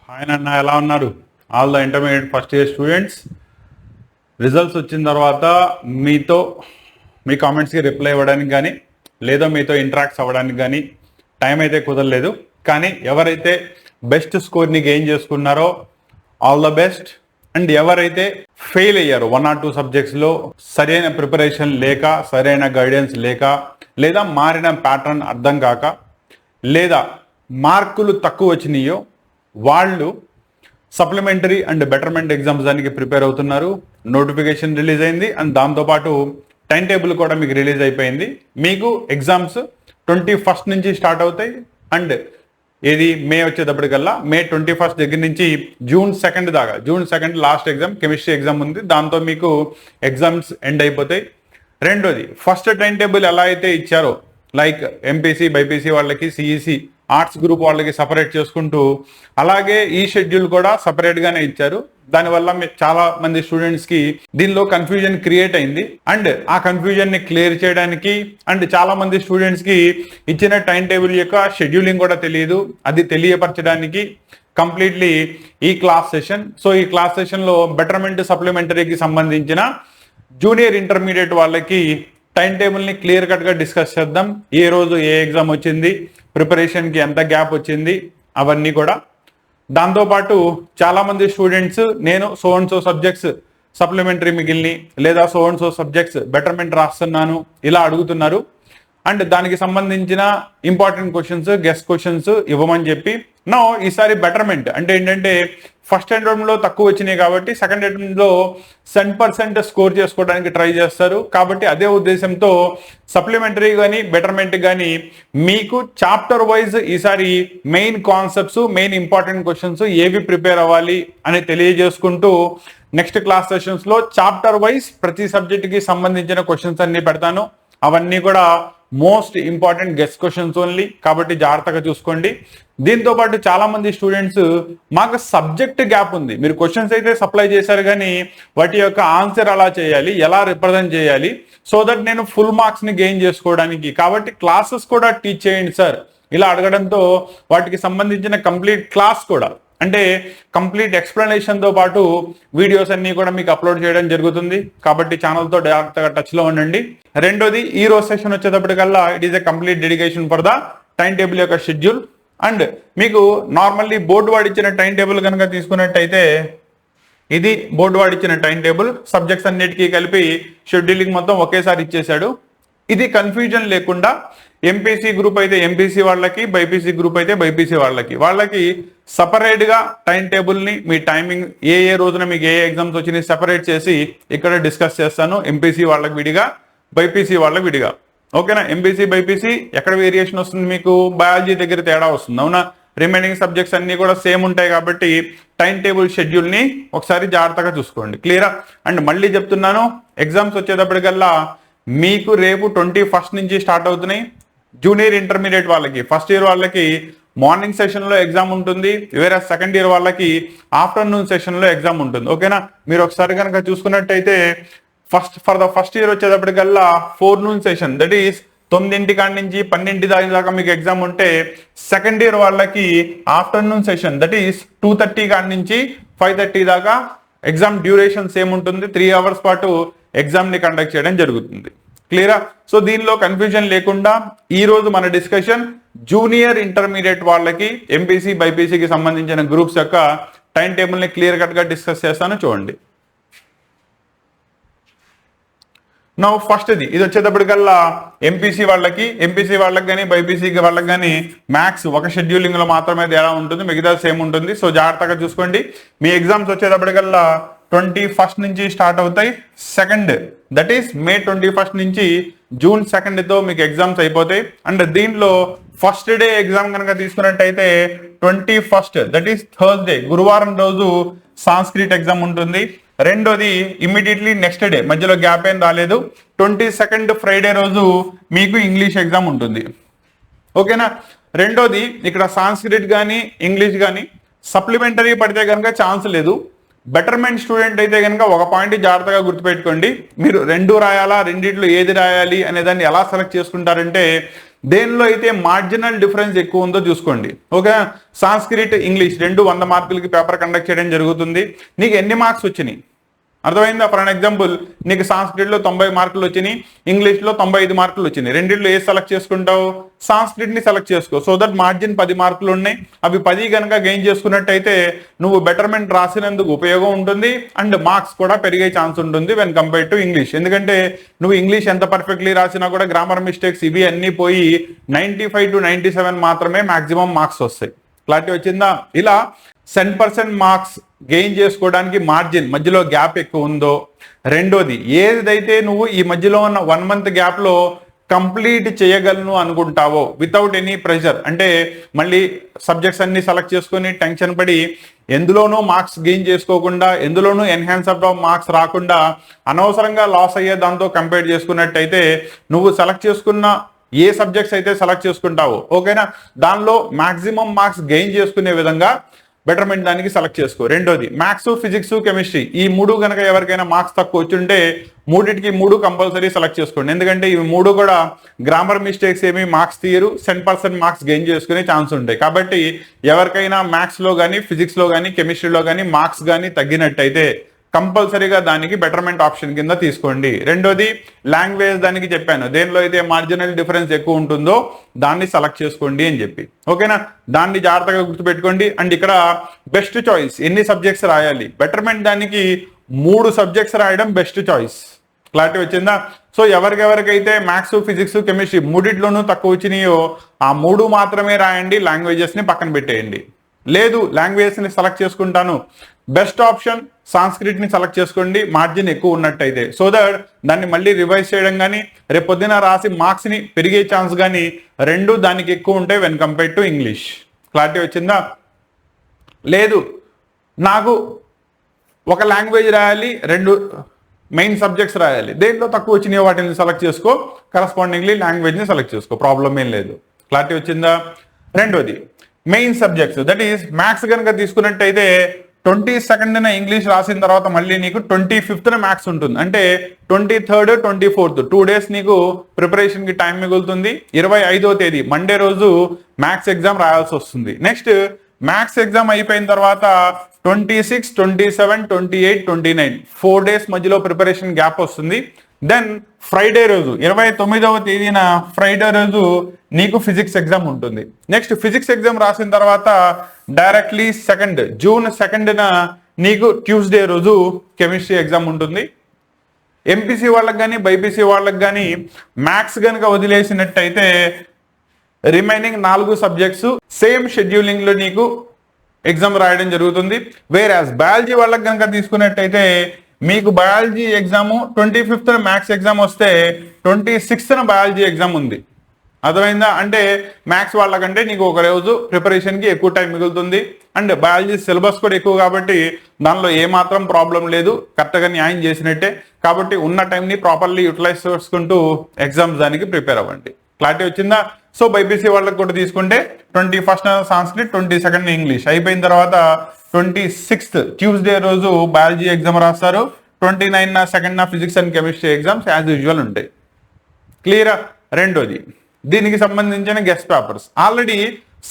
Hi అన్న, ఎలా ఉన్నారు? All the intermediate first year students, results వచ్చిన తర్వాత మీతో మీ కామెంట్స్కి రిప్లై ఇవ్వడానికి కానీ లేదా మీతో ఇంటరాక్ట్స్ అవ్వడానికి కానీ టైం అయితే కుదరలేదు. కానీ ఎవరైతే బెస్ట్ స్కోర్ని గెయిన్ చేసుకున్నారో ఆల్ ద బెస్ట్. అండ్ ఎవరైతే ఫెయిల్ అయ్యారో 1 or 2 సబ్జెక్ట్స్లో సరైన ప్రిపరేషన్ లేక, సరైన గైడెన్స్ లేక, లేదా మారిన ప్యాటర్న్ అర్థం కాక, లేదా మార్కులు తక్కువ వచ్చినాయో వాళ్ళు సప్లిమెంటరీ అండ్ బెటర్మెంట్ ఎగ్జామ్స్ దానికి ప్రిపేర్ అవుతున్నారు. నోటిఫికేషన్ రిలీజ్ అయింది అండ్ దాంతోపాటు టైం టేబుల్ కూడా మీకు రిలీజ్ అయిపోయింది. మీకు ఎగ్జామ్స్ 21st నుంచి స్టార్ట్ అవుతాయి. అండ్ ఇది మే వచ్చేటప్పటికల్లా మే 21st దగ్గర నుంచి జూన్ 2 దాకా, June 2 last exam chemistry exam ఉంది. దాంతో మీకు ఎగ్జామ్స్ ఎండ్ అయిపోతాయి. రెండోది, ఫస్ట్ టైం టేబుల్ ఎలా అయితే ఇచ్చారో లైక్ ఎంపీసీ బైపీసీ వాళ్ళకి, సిఈసి ఆర్ట్స్ గ్రూప్ వాళ్ళకి సపరేట్ చేసుకుంటూ అలాగే ఈ షెడ్యూల్ కూడా సపరేట్గానే ఇచ్చారు. దానివల్ల చాలా మంది స్టూడెంట్స్కి దీనిలో కన్ఫ్యూజన్ క్రియేట్ అయింది. అండ్ ఆ కన్ఫ్యూజన్ని క్లియర్ చేయడానికి అండ్ చాలా మంది స్టూడెంట్స్కి ఇచ్చిన టైం టేబుల్ యొక్క షెడ్యూలింగ్ కూడా తెలియదు, అది తెలియపరచడానికి కంప్లీట్లీ ఈ క్లాస్ సెషన్. సో ఈ క్లాస్ సెషన్లో బెటర్మెంట్ సప్లిమెంటరీకి సంబంధించిన జూనియర్ ఇంటర్మీడియట్ వాళ్ళకి టైం టేబుల్ని క్లియర్ కట్గా డిస్కస్ చేద్దాం. ఏ రోజు ఏ ఎగ్జామ్ వచ్చింది, ప్రిపరేషన్కి ఎంత గ్యాప్ వచ్చింది, అవన్నీ కూడా. దాంతోపాటు చాలామంది స్టూడెంట్స్ నేను so and so subjects supplementary మిగిలిని లేదా so and so subjects betterment రాస్తున్నాను ఇలా అడుగుతున్నారు. అండ్ దానికి సంబంధించిన ఇంపార్టెంట్ క్వశ్చన్స్, గెస్ట్ క్వశ్చన్స్ ఇవ్వమని చెప్పి నో ఈసారి బెటర్మెంట్ అంటే ఏంటంటే ఫస్ట్ అటెంప్ట్లో తక్కువ వచ్చినాయి కాబట్టి సెకండ్ అటెంప్ట్లో 100% స్కోర్ చేసుకోవడానికి ట్రై చేస్తారు. కాబట్టి అదే ఉద్దేశంతో సప్లిమెంటరీ కానీ బెటర్మెంట్ కానీ మీకు చాప్టర్ వైజ్ ఈసారి main concepts, main important questions ఏవి ప్రిపేర్ అవ్వాలి అని తెలియజేసుకుంటూ నెక్స్ట్ క్లాస్ సెషన్స్లో చాప్టర్ వైజ్ ప్రతి సబ్జెక్ట్కి సంబంధించిన క్వశ్చన్స్ అన్ని పెడతాను. అవన్నీ కూడా most important guessed questions only, కాబట్టి జాగ్రత్తగా చూసుకోండి. దీంతో పాటు చాలా మంది స్టూడెంట్స్ మాకు సబ్జెక్ట్ గ్యాప్ ఉంది, మీరు క్వశ్చన్స్ అయితే సప్లై చేశారు కానీ వాటి యొక్క ఆన్సర్ ఎలా చేయాలి, ఎలా రిప్రజెంట్ చేయాలి, సో దట్ నేను ఫుల్ మార్క్స్ని గెయిన్ చేసుకోవడానికి, కాబట్టి క్లాసెస్ కూడా టీచ్ చేయండి సార్ ఇలా అడగడంతో వాటికి సంబంధించిన కంప్లీట్ క్లాస్ కూడా అంటే కంప్లీట్ ఎక్స్ప్లెనేషన్తో పాటు వీడియోస్ అన్నీ కూడా మీకు అప్లోడ్ చేయడం జరుగుతుంది. కాబట్టి ఛానల్తో డైరెక్ట్గా టచ్లో ఉండండి. రెండోది, ఈ రోజు సెషన్ వచ్చేటప్పటికల్లా it is a complete dedication for the time table యొక్క షెడ్యూల్. అండ్ మీకు నార్మల్లీ బోర్డు వాడిచ్చిన టైం టేబుల్ కనుక తీసుకున్నట్టయితే ఇది బోర్డు వాడిచ్చిన టైం టేబుల్, సబ్జెక్ట్స్ అన్నిటికీ కలిపి షెడ్యూలింగ్ మొత్తం ఒకేసారి ఇచ్చేశాడు. ఇది కన్ఫ్యూజన్ లేకుండా ఎంపీసీ గ్రూప్ అయితే ఎంపీసీ వాళ్ళకి, బైపీసీ గ్రూప్ అయితే బైపీసీ వాళ్ళకి సపరేట్గా టైం టేబుల్ని మీ టైమింగ్ ఏ రోజున మీకు ఏ ఎగ్జామ్స్ వచ్చినాయి సపరేట్ చేసి ఇక్కడ డిస్కస్ చేస్తాను. ఎంపీసీ వాళ్ళకి విడిగా, బైపీసీ వాళ్ళకి విడిగా. ఓకేనా? ఎంపీసీ బైపీసీ ఎక్కడ వేరియేషన్ వస్తుంది, మీకు బయాలజీ దగ్గర తేడా వస్తుంది అవునా. రిమైనింగ్ సబ్జెక్ట్స్ అన్నీ కూడా సేమ్ ఉంటాయి కాబట్టి టైం టేబుల్ షెడ్యూల్ని ఒకసారి జాగ్రత్తగా చూసుకోండి. క్లియరా? అండ్ మళ్ళీ చెప్తున్నాను, ఎగ్జామ్స్ వచ్చేటప్పటికల్లా మీకు రేపు 21st నుంచి స్టార్ట్ అవుతున్నాయి. జూనియర్ ఇంటర్మీడియట్ వాళ్ళకి, ఫస్ట్ ఇయర్ వాళ్ళకి మార్నింగ్ సెషన్లో ఎగ్జామ్ ఉంటుంది, వేరే సెకండ్ ఇయర్ వాళ్ళకి ఆఫ్టర్నూన్ సెషన్లో ఎగ్జామ్ ఉంటుంది. ఓకేనా? మీరు ఒకసారి కనుక చూసుకున్నట్టయితే ఫర్ ద ఫస్ట్ ఇయర్ వచ్చేటప్పటికల్లా 4 సెషన్, దట్ ఈస్ 9 కాడి నుంచి 12 దాకా మీకు ఎగ్జామ్ ఉంటే, సెకండ్ ఇయర్ వాళ్ళకి ఆఫ్టర్నూన్ సెషన్ దట్ ఈస్ 2:30 కాడి నుంచి 5:30 దాకా ఎగ్జామ్ డ్యూరేషన్ సేమ్ ఉంటుంది. 3 hours పాటు ఎగ్జామ్ని కండక్ట్ చేయడం జరుగుతుంది. క్లియరా? సో దీనిలో కన్ఫ్యూజన్ లేకుండా ఈ రోజు మన డిస్కషన్ జూనియర్ ఇంటర్మీడియట్ వాళ్ళకి ఎంపీసీ బైపీసీకి సంబంధించిన గ్రూప్స్ యొక్క టైం టేబుల్ని క్లియర్ కట్గా డిస్కస్ చేస్తాను. చూడండి. నా ఫస్ట్ ఇది వచ్చేటప్పటికల్లా ఎంపీసీ వాళ్ళకి కానీ బైపీసీ వాళ్ళకి కానీ మ్యాథ్స్ ఒక షెడ్యూలింగ్లో మాత్రమే తేడా ఉంటుంది, మిగతా సేమ్ ఉంటుంది. సో జాగ్రత్తగా చూసుకోండి. మీ ఎగ్జామ్స్ వచ్చేటప్పటికల్లా 21st నుంచి స్టార్ట్ అవుతాయి. Second that is May 21st నుంచి జూన్ 2తో మీకు ఎగ్జామ్స్ అయిపోతాయి. అండ్ దీంట్లో ఫస్ట్ డే ఎగ్జామ్ కనుక తీసుకున్నట్టయితే 21st దట్ ఈస్ థర్స్డే, గురువారం రోజు సాంస్క్రిట్ ఎగ్జామ్ ఉంటుంది. రెండోది ఇమ్మీడియట్లీ నెక్స్ట్ డే, మధ్యలో గ్యాప్ ఏం రాలేదు, 22nd ఫ్రైడే రోజు మీకు ఇంగ్లీష్ ఎగ్జామ్ ఉంటుంది. ఓకేనా? రెండోది, ఇక్కడ సాంస్క్రిట్ కానీ ఇంగ్లీష్ కానీ సప్లిమెంటరీ పడితే కనుక ఛాన్స్ లేదు, బెటర్మెంట్ స్టూడెంట్ అయితే కనుక ఒక పాయింట్ జాగ్రత్తగా గుర్తుపెట్టుకోండి. మీరు రెండు రాయాలా, రెండిట్లో ఏది రాయాలి అనే దాన్ని ఎలా సెలెక్ట్ చేసుకుంటారంటే, దేనిలో అయితే మార్జినల్ డిఫరెన్స్ ఎక్కువ ఉందో చూసుకోండి. ఓకే, సాంస్క్రిట్, ఇంగ్లీష్ రెండు 100 మార్కులకి పేపర్ కండక్ట్ చేయడం జరుగుతుంది. నీకు ఎన్ని మార్క్స్ వచ్చినాయి అర్థమైందా? ఫర్ అన్ ఎగ్జాంపుల్, నీకు సాంస్క్రిట్లో 90 మార్కులు వచ్చినాయి, ఇంగ్లీష్లో 95 మార్కులు వచ్చినాయి. రెండిట్లో ఏ సెలెక్ట్ చేసుకుంటావు? సాంస్క్రిట్ని సెలెక్ట్ చేసుకో. సో దట్ మార్జిన్ 10 మార్కులు ఉన్నాయి. అవి 10 కనుక గెయిన్ చేసుకున్నట్టయితే నువ్వు బెటర్మెంట్ రాసినందుకు ఉపయోగం ఉంటుంది అండ్ మార్క్స్ కూడా పెరిగే ఛాన్స్ ఉంటుంది వెన్ కంపేర్ టు ఇంగ్లీష్. ఎందుకంటే నువ్వు ఇంగ్లీష్ ఎంత పర్ఫెక్ట్లీ రాసినా కూడా గ్రామర్ మిస్టేక్స్ ఇవి అన్నీ పోయి 95 to 97 మాత్రమే మాక్సిమం మార్క్స్ వస్తాయి. క్లారిటీ వచ్చిందా? ఇలా 10% మార్క్స్ గెయిన్ చేసుకోవడానికి మార్జిన్ మధ్యలో గ్యాప్ ఎక్కువ ఉందో, రెండోది ఏదైతే నువ్వు ఈ మధ్యలో ఉన్న 1 month గ్యాప్లో కంప్లీట్ చేయగలను అనుకుంటావో వితౌట్ ఎనీ ప్రెషర్, అంటే మళ్ళీ సబ్జెక్ట్స్ అన్ని సెలెక్ట్ చేసుకొని టెన్షన్ పడి ఎందులోనూ మార్క్స్ గెయిన్ చేసుకోకుండా, ఎందులోనూ ఎన్హాన్స్ ఆఫ్ మార్క్స్ రాకుండా అనవసరంగా లాస్ అయ్యే దాంతో కంపేర్ చేసుకున్నట్టయితే నువ్వు సెలెక్ట్ చేసుకున్న ఏ సబ్జెక్ట్స్ అయితే సెలెక్ట్ చేసుకుంటావో ఓకేనా, దానిలో మాక్సిమం మార్క్స్ గెయిన్ చేసుకునే విధంగా బెటర్మెంట్ దానికి సెలెక్ట్ చేసుకో. రెండోది మ్యాథ్స్, ఫిజిక్స్, కెమిస్ట్రీ ఈ 3 కనుక ఎవరికైనా మార్క్స్ తక్కువ వచ్చుంటే 3 కంపల్సరీ సెలెక్ట్ చేసుకోండి. ఎందుకంటే ఇవి 3 కూడా గ్రామర్ మిస్టేక్స్ ఏమి మార్క్స్ తీయరు, 10% మార్క్స్ గెయిన్ చేసుకునే ఛాన్స్ ఉంటాయి. కాబట్టి ఎవరికైనా మ్యాథ్స్లో కానీ, ఫిజిక్స్లో కానీ, కెమిస్ట్రీలో కానీ మార్క్స్ కానీ తగ్గినట్టయితే కంపల్సరీగా దానికి బెటర్మెంట్ ఆప్షన్ కింద తీసుకోండి. రెండోది లాంగ్వేజ్, దానికి చెప్పాను దేనిలో అయితే మార్జినల్ డిఫరెన్స్ ఎక్కువ ఉంటుందో దాన్ని సెలెక్ట్ చేసుకోండి అని చెప్పి. ఓకేనా, దాన్ని జాగ్రత్తగా గుర్తుపెట్టుకోండి. అండ్ ఇక్కడ బెస్ట్ చాయిస్ ఎన్ని సబ్జెక్ట్స్ రాయాలి, బెటర్మెంట్ దానికి 3 సబ్జెక్ట్స్ రాయడం బెస్ట్ చాయిస్. క్లారిటీ వచ్చిందా? సో ఎవరికెవరికైతే మ్యాథ్స్, ఫిజిక్స్, కెమిస్ట్రీ 3లోనూ తక్కువ వచ్చినాయో ఆ 3 మాత్రమే రాయండి, లాంగ్వేజెస్ని పక్కన పెట్టేయండి. లేదు లాంగ్వేజెస్ని సెలెక్ట్ చేసుకుంటాను, బెస్ట్ ఆప్షన్ సాంస్క్రిట్ని సెలెక్ట్ చేసుకోండి మార్జిన్ ఎక్కువ ఉన్నట్టయితే. సో దట్ దాన్ని మళ్ళీ రివైజ్ చేయడం కానీ, రేపు పొద్దున రాసి మార్క్స్ని పెరిగే ఛాన్స్ కానీ రెండు దానికి ఎక్కువ ఉంటాయి when compare to English. Clarity వచ్చిందా? లేదు నాకు ఒక లాంగ్వేజ్ రాయాలి, 2 మెయిన్ సబ్జెక్ట్స్ రాయాలి, దేంట్లో తక్కువ వచ్చినాయో వాటిని సెలెక్ట్ చేసుకో, కరస్పాండింగ్లీ లాంగ్వేజ్ని సెలెక్ట్ చేసుకో, ప్రాబ్లం ఏం లేదు. క్లారిటీ వచ్చిందా? రెండోది main subjects, that is maths కనుక తీసుకున్నట్టయితే 22న ఇంగ్లీష్ రాసిన తర్వాత మళ్ళీ నీకు 25న మ్యాథ్స్ ఉంటుంది. అంటే 23rd, 24th 2 days నీకు ప్రిపరేషన్కి టైం మిగులుతుంది. 25వ తేదీ మండే రోజు మ్యాథ్స్ ఎగ్జామ్ రాయాల్సి వస్తుంది. నెక్స్ట్ మ్యాథ్స్ ఎగ్జామ్ అయిపోయిన తర్వాత 26, 27, 28, 29 4 days మధ్యలో ప్రిపరేషన్ గ్యాప్ వస్తుంది. దెన్ ఫ్రైడే రోజు 29వ తేదీన ఫ్రైడే రోజు నీకు ఫిజిక్స్ ఎగ్జామ్ ఉంటుంది. నెక్స్ట్ ఫిజిక్స్ ఎగ్జామ్ రాసిన తర్వాత డైరెక్ట్లీ జూన్ 2న నీకు ట్యూస్డే రోజు కెమిస్ట్రీ ఎగ్జామ్ ఉంటుంది. ఎంపీసీ వాళ్ళకి కానీ బైపీసీ వాళ్ళకి కానీ మ్యాథ్స్ కనుక వదిలేసినట్టయితే రిమైనింగ్ 4 సబ్జెక్ట్స్ సేమ్ షెడ్యూలింగ్లో నీకు ఎగ్జామ్ రాయడం జరుగుతుంది. వేరాజ్ బయాలజీ వాళ్ళకి కనుక తీసుకున్నట్టయితే మీకు బయాలజీ ఎగ్జామ్ 25న మ్యాథ్స్ ఎగ్జామ్ వస్తే 26న బయాలజీ ఎగ్జామ్ ఉంది. అర్థమైందా? అంటే మ్యాథ్స్ వాళ్ళకంటే నీకు ఒక రోజు ప్రిపరేషన్కి ఎక్కువ టైం మిగులుతుంది. అండ్ బయాలజీ సిలబస్ కూడా ఎక్కువ కాబట్టి దానిలో ఏమాత్రం ప్రాబ్లం లేదు, కరెక్ట్గా న్యాయం చేసినట్టే. కాబట్టి ఉన్న టైంని ప్రాపర్లీ యూటిలైజ్ చేసుకుంటూ ఎగ్జామ్స్ దానికి ప్రిపేర్ అవ్వండి. క్లారిటీ వచ్చిందా? సో బైపీసీ వాళ్ళకి కూడా తీసుకుంటే 21st సాంస్క్రిట్, 22nd ఇంగ్లీష్ అయిపోయిన తర్వాత 26th ట్యూస్డే రోజు బయాలజీ ఎగ్జామ్ రాస్తారు. 29న second physics and chemistry exams as usual ఉంటాయి. క్లియరా? రెండోది దీనికి సంబంధించిన guest papers already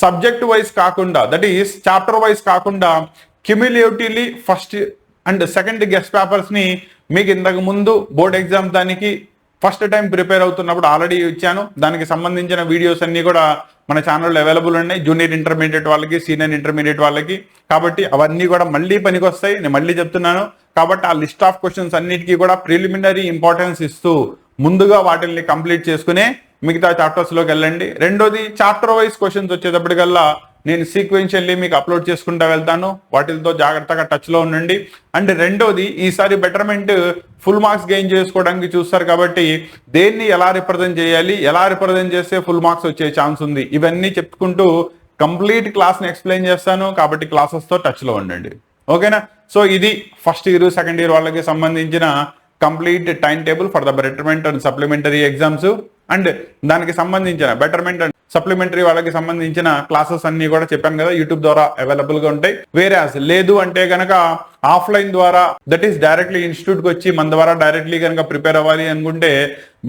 subject wise కాకుండా, దట్ ఈస్ చాప్టర్ వైజ్ కాకుండా cumulatively first and second guest పేపర్స్ని మీకు ఇంతకు ముందు బోర్డ్ ఎగ్జామ్ దానికి ఫస్ట్ టైం ప్రిపేర్ అవుతున్నప్పుడు ఆల్రెడీ ఇచ్చాను. దానికి సంబంధించిన వీడియోస్ అన్నీ కూడా మన ఛానల్లో అవైలబుల్ ఉన్నాయి, జూనియర్ ఇంటర్మీడియట్ వాళ్ళకి, సీనియర్ ఇంటర్మీడియట్ వాళ్ళకి. కాబట్టి అవన్నీ కూడా మళ్ళీ పనికి వస్తాయి, నేను మళ్ళీ చెప్తున్నాను. కాబట్టి ఆ లిస్ట్ ఆఫ్ క్వశ్చన్స్ అన్నిటికీ కూడా ప్రిలిమినరీ ఇంపార్టెన్స్ ఇస్తూ ముందుగా వాటిని కంప్లీట్ చేసుకునే మిగతా చాప్టర్స్లోకి వెళ్ళండి. రెండోది చాప్టర్ వైజ్ క్వశ్చన్స్ వచ్చేటప్పటికల్లా నేను సీక్వెన్షియల్లీ మీకు అప్లోడ్ చేసుకుంటూ వెళ్తాను, వాటితో జాగ్రత్తగా టచ్లో ఉండండి. అండ్ రెండోది ఈసారి బెటర్మెంట్ ఫుల్ మార్క్స్ గెయిన్ చేసుకోవడానికి చూస్తారు కాబట్టి దేన్ని ఎలా రిప్రజెంట్ చేయాలి, ఎలా రిప్రజెంట్ చేస్తే ఫుల్ మార్క్స్ వచ్చే ఛాన్స్ ఉంది, ఇవన్నీ చెప్పుకుంటూ కంప్లీట్ క్లాస్ని ఎక్స్ప్లెయిన్ చేస్తాను. కాబట్టి క్లాసెస్తో టచ్లో ఉండండి. ఓకేనా? సో ఇది ఫస్ట్ ఇయర్ సెకండ్ ఇయర్ వాళ్ళకి సంబంధించిన complete time table for the betterment and supplementary exams and దానికి సంబంధించిన బెటర్మెంట్ అండ్ సప్లిమెంటరీ వాళ్ళకి సంబంధించిన క్లాసెస్ అన్ని కూడా చెప్పాను కదా యూట్యూబ్ ద్వారా అవైలబుల్ గా ఉంటాయి. వేరే లేదు అంటే గనక ఆఫ్లైన్ ద్వారా, దట్ ఈస్ డైరెక్ట్లీ ఇన్స్టిట్యూట్ కి వచ్చి మన ద్వారా డైరెక్ట్లీ కనుక ప్రిపేర్ అవ్వాలి అనుకుంటే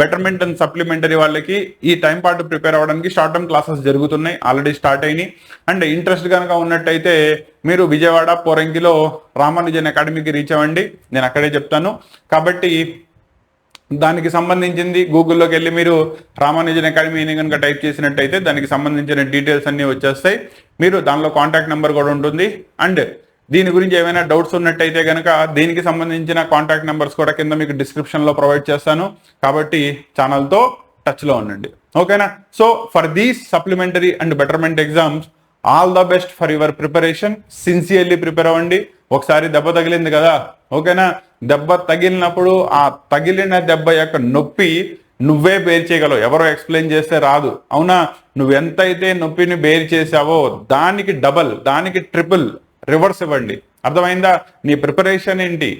బెటర్మెంట్ అండ్ సప్లిమెంటరీ వాళ్ళకి ఈ టైం పాటు ప్రిపేర్ అవ్వడానికి షార్ట్ టర్మ్ క్లాసెస్ జరుగుతున్నాయి, ఆల్రెడీ స్టార్ట్ అయినాయి. అండ్ ఇంట్రెస్ట్ కనుక ఉన్నట్టయితే మీరు విజయవాడ పోరంకిలో రామానుజన్ అకాడమీకి రీచ్ అవ్వండి, నేను అక్కడే చెప్తాను. కాబట్టి దానికి సంబంధించింది గూగుల్లోకి వెళ్ళి మీరు రామానుజన్ అకాడమీని కనుక టైప్ చేసినట్టయితే దానికి సంబంధించిన డీటెయిల్స్ అన్ని వచ్చేస్తాయి. మీరు దానిలో కాంటాక్ట్ నెంబర్ కూడా ఉంటుంది. అండ్ దీని గురించి ఏమైనా డౌట్స్ ఉన్నట్టయితే కనుక దీనికి సంబంధించిన కాంటాక్ట్ నెంబర్స్ కూడా కింద మీకు డిస్క్రిప్షన్లో ప్రొవైడ్ చేస్తాను. కాబట్టి ఛానల్తో టచ్లో ఉండండి, ఓకేనా? So for these supplementary and betterment exams all the best for your preparation. Sincerely prepare అవ్వండి. ఒకసారి దెబ్బ తగిలింది కదా, ఓకేనా? దెబ్బ తగిలినప్పుడు ఆ తగిలిన దెబ్బ యొక్క నొప్పి నువ్వే బేర్ చేయగలవు, ఎవరో ఎక్స్ప్లెయిన్ చేస్తే రాదు, అవునా? నువ్వు ఎంతైతే నొప్పిని బేర్ చేసావో దానికి డబల్, దానికి ట్రిపుల్ రివర్స్ ఇవ్వండి. అర్థమైందా? నీ ప్రిపరేషన్ ఏంటి,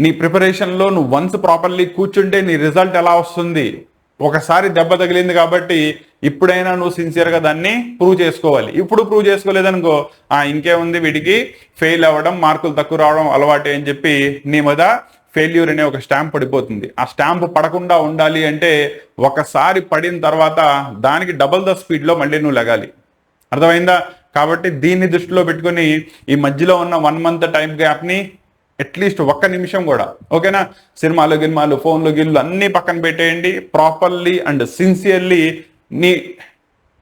నీ ప్రిపరేషన్లో నువ్వు వన్స్ ప్రాపర్లీ కూర్చుంటే నీ రిజల్ట్ ఎలా వస్తుంది? ఒకసారి దెబ్బ తగిలింది కాబట్టి ఇప్పుడైనా నువ్వు సిన్సియర్గా దాన్ని ప్రూవ్ చేసుకోవాలి. ఇప్పుడు ప్రూవ్ చేసుకోలేదనుకో ఇంకేముంది, వీటికి ఫెయిల్ అవ్వడం, మార్కులు తక్కువ రావడం అలవాటే అని చెప్పి నీ మీద ఫెయిల్యూర్ అనే ఒక స్టాంప్ పడిపోతుంది. ఆ స్టాంప్ పడకుండా ఉండాలి అంటే ఒకసారి పడిన తర్వాత దానికి డబుల్ ద స్పీడ్లో మళ్ళీ నువ్వు లెగాలి. అర్థమైందా? కాబట్టి దీన్ని దృష్టిలో పెట్టుకుని ఈ మధ్యలో ఉన్న 1 month టైం గ్యాప్ని అట్లీస్ట్ 1 నిమిషం కూడా, ఓకేనా? సినిమాలు గిన్మాలు ఫోన్లు గిల్లు అన్నీ పక్కన పెట్టేయండి. ప్రాపర్లీ అండ్ సిన్సియర్లీ నీ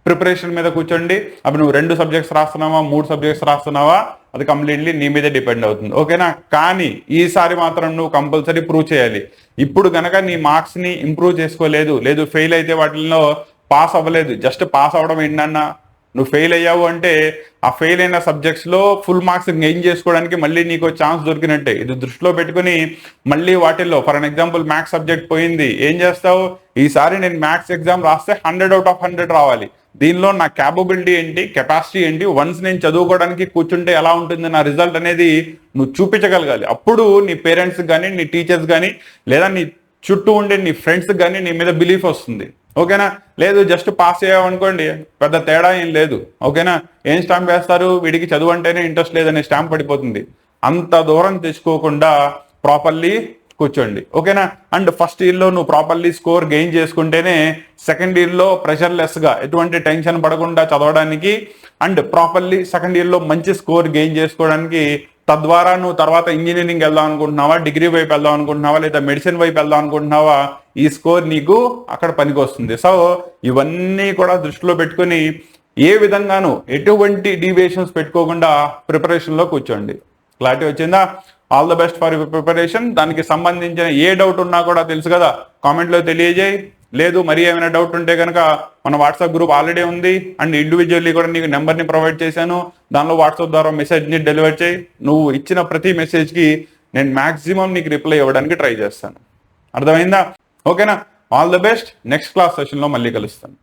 ప్రిపరేషన్ మీద కూర్చోండి. అప్పుడు నువ్వు 2 సబ్జెక్ట్స్ రాస్తున్నావా 3 సబ్జెక్ట్స్ రాస్తున్నావా అది కంప్లీట్లీ నీ మీదే డిపెండ్ అవుతుంది, ఓకేనా? కానీ ఈసారి మాత్రం నువ్వు కంపల్సరీ ప్రూవ్ చేయాలి. ఇప్పుడు కనుక నీ మార్క్స్ని ఇంప్రూవ్ చేసుకోలేదు, లేదు ఫెయిల్ అయితే వాటిల్లో పాస్ అవ్వలేదు, జస్ట్ పాస్ అవ్వడం ఏంటన్నా, నువ్వు ఫెయిల్ అయ్యావు అంటే ఆ ఫెయిల్ అయిన సబ్జెక్ట్స్లో ఫుల్ మార్క్స్ గెయిన్ చేసుకోవడానికి మళ్ళీ నీకు ఛాన్స్ దొరికినట్టే. ఇది దృష్టిలో పెట్టుకుని మళ్ళీ వాటిల్లో for an example maths subject పోయింది, ఏం చేస్తావు? ఈసారి నేను మ్యాథ్స్ ఎగ్జామ్ రాస్తే 100 out of 100 రావాలి. దీనిలో నా క్యాపబిలిటీ ఏంటి, కెపాసిటీ ఏంటి, వన్స్ నేను చదువుకోవడానికి కూర్చుంటే ఎలా ఉంటుంది నా రిజల్ట్ అనేది నువ్వు చూపించగలగాలి. అప్పుడు నీ పేరెంట్స్ కానీ నీ టీచర్స్ కానీ లేదా నీ చుట్టూ ఉండే నీ ఫ్రెండ్స్ కానీ నీ మీద బిలీఫ్ వస్తుంది, ఓకేనా? లేదు జస్ట్ పాస్ అయ్యావనుకోండి పెద్ద తేడా ఏం లేదు, ఓకేనా? ఏం స్టాంప్ వేస్తారు, వీడికి చదువు అంటేనే ఇంట్రెస్ట్ లేదనే స్టాంప్ పడిపోతుంది. అంత దూరం తెచ్చుకోకుండా ప్రాపర్లీ కూర్చోండి, ఓకేనా? అండ్ ఫస్ట్ ఇయర్లో నువ్వు ప్రాపర్లీ స్కోర్ గెయిన్ చేసుకుంటేనే సెకండ్ ఇయర్లో ప్రెషర్లెస్గా ఎటువంటి టెన్షన్ పడకుండా చదవడానికి అండ్ ప్రాపర్లీ సెకండ్ ఇయర్లో మంచి స్కోర్ గెయిన్ చేసుకోవడానికి, తద్వారా నువ్వు తర్వాత ఇంజనీరింగ్ వెళ్దాం అనుకుంటున్నావా, డిగ్రీ వైపు వెళ్దాం అనుకుంటున్నావా, లేదా మెడిసిన్ వైపు వెళ్దాం అనుకుంటున్నావా, ఈ స్కోర్ నీకు అక్కడ పనికి వస్తుంది. సో ఇవన్నీ కూడా దృష్టిలో పెట్టుకుని ఏ విధంగానూ ఎటువంటి డీవియేషన్స్ పెట్టుకోకుండా ప్రిపరేషన్లో కూర్చోండి. క్లారిటీ వచ్చిందా? All the best for your preparation. దానికి సంబంధించిన ఏ డౌట్ ఉన్నా కూడా తెలుసు కదా, కామెంట్లో తెలియజేయి. లేదు మరి ఏమైనా డౌట్ ఉంటే కనుక మన వాట్సాప్ గ్రూప్ ఆల్రెడీ ఉంది అండ్ ఇండివిజువల్లీ కూడా నీకు నెంబర్ని ప్రొవైడ్ చేశాను, దానిలో వాట్సాప్ ద్వారా మెసేజ్ని డెలివర్ చేయి. నువ్వు ఇచ్చిన ప్రతి మెసేజ్కి నేను మ్యాక్సిమం నీకు రిప్లై ఇవ్వడానికి ట్రై చేస్తాను. అర్థమైందా? ఓకేనా? All the best. Next class సెషన్లో మళ్ళీ కలుస్తాను.